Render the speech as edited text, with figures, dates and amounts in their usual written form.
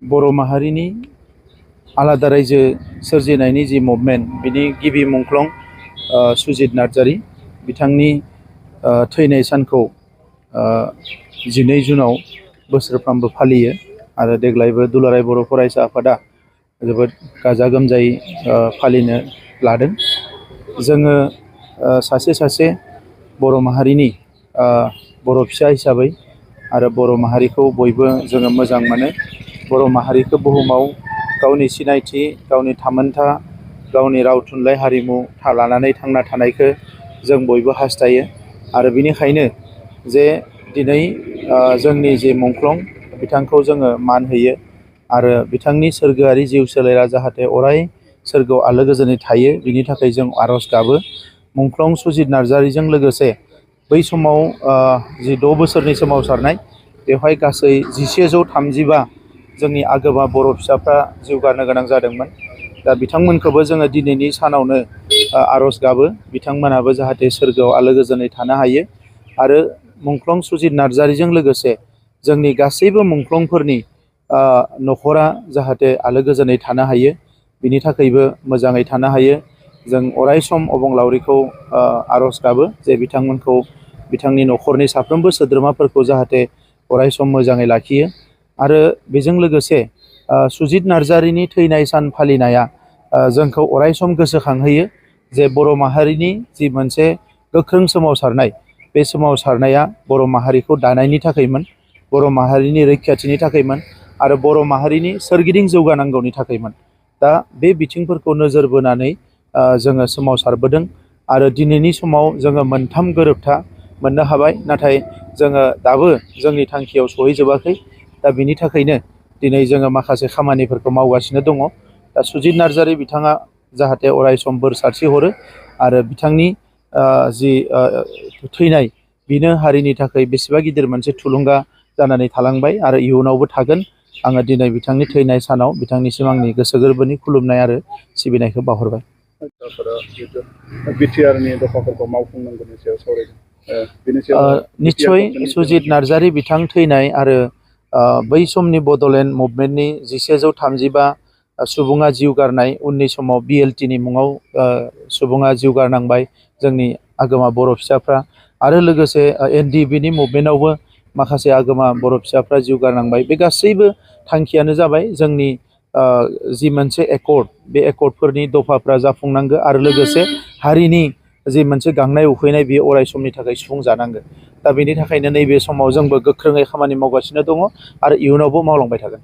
बर' माहारिनि आलादा रायजो सोरजिनायनि जि मुभमेन्ट बिनि गिबि मुंख्लं सुजित नार्जारी बिथांनि थैनाय सानखौ 12 जुनाव बोसोरफ्रामबो फालियो आरो देग्लायबो दुलाराय बर' फरायसा आफादा जोबोद गाजा गोमजायै फालिनो लादों। जोङो सासे बर' माहारिनि बर' फिसा हिसाबै आरो बर' माहारिखौ बयबो जोङो मोजां मोनो। बर' माहारिखौ बुहुमाव गावनि सिनायथि गावनि थामोनथा गावनि राव थुनलाइ हारिमु लानानै थांना थानायखौ जों बयबो हास्थायो आरो बेनिखायनो जे दिनै जोंनि जे मुंख्लं बिथांखौ जोङो मान होयो आरो बिथांनि सोरगोआरि जिउ सोलेरा जाहाथे अराय सोरगोआव आलो गोजोनै थायो बिनि थाखाय जों आर'ज गाबो। मुंख्लं सुजित नार्जारीजों लोगोसे बै समाव जि 6 बोसोरनि सोमावसारनाय बेवहाय गासै 1135 जोंनि आगोमा बर' फिसाफ्रा जिउ गारनो गोनां जादोंमोन। दा बिथांमोनखौबो जोङो दिनैनि सानावनो आर'ज गाबो बिथांमोनाबो जाहाथे सोरगोआव आलो गोजोनै थानो हायो आरो मुंख्लं सुजित नार्जारीजों लोगोसे जोंनि गासैबो मुंख्लंफोरनि न'खरा जाहाथे आलो गोजोनै थानो हायो बिनि थाखायबो मोजाङै थानो हायो। जों अराय सम अबंलावरिखौ आर'ज गाबो जे बिथांमोनखौ बिथांनि न'खरनि साफ्रोमबो सोद्रोमाफोरखौ जाहाथे अराय सम मोजाङै लाखियो आरो बेजों लोगोसे सुजित नार्जारीनि थैनाय सान फालिनाया जोंखौ अराय सम गोसोखांहोयो जे बर' माहारिनि जि मोनसे गोख्रों सोमावसारनाय बे सोमावसारनाया बर' माहारिखौ दानायनि थाखायमोन, बर' माहारिनि रैखाथिनि थाखायमोन आरो बर' माहारिनि सोरगिदिं जौगानांगौनि थाखायमोन। दा बे बिथिंफोरखौ नोजोर बोनानै जोङो सोमावसारबोदों आरो दिनैनि समाव जोङो मोनथाम गोरोबथा मोननो हाबाय, नाथाय जोङो दाबो जोंनि थांखियाव सहैजोबाखै। दा बिनि थाखायनो दिनै जोङो माखासे खामानिफोरखौ मावगासिनो दङ। दा सुजित नार्जारी बिथाङा जाहाथे अराय सम बोर सारस्रिहरो आरो बिथांनि जि थैनाय बेनो हारिनि थाखाय बेसेबा गिदिर मोनसे थुलुंगा जानानै थालांबाय आरो इयुनावबो थागोन। आङो दिनै बिथांनि थैनाय सानाव बिथांनिसिम आंनि गोसो गोरबोनि खुलुमनाय आरो सिबिनायखौ बावहरबाय। बिटिआरनि दफाफोरखौ मावफुंनांगौनि सायाव सावरायदों। निस्सय सुजित नार्जारी बिथां थैनाय आरो बै समनि बड'लेण्ड मुभमेन्टनि 1135 सुबुङा जिउ गारनाय उननि समाव बिएलटिनि मुङाव सुबुङा जिउ गारनांबाय जोंनि आगोमा बर' फिसाफ्रा आरो लोगोसे एनडिएफबिनि मुभमेन्टआवबो माखासे आगोमा बर' फिसाफ्रा जिउ गारनांबाय। बे गासैबो थांखियानो जाबाय जोंनि जि मोनसे एकर्ड बे एकर्डफोरनि दफाफ्रा जाफुंनांगौ आरो लोगोसे हारिनि जि मोनसे गांनाय उखैनाय बेयो अराय समनि थाखाय सुफुंजानांगोन। दा बेनि थाखायनो नैबे समाव जोंबो गोख्रोङै खामानि मावगासिनो दङ आरो इयुनावबो मावलांबाय थागोन।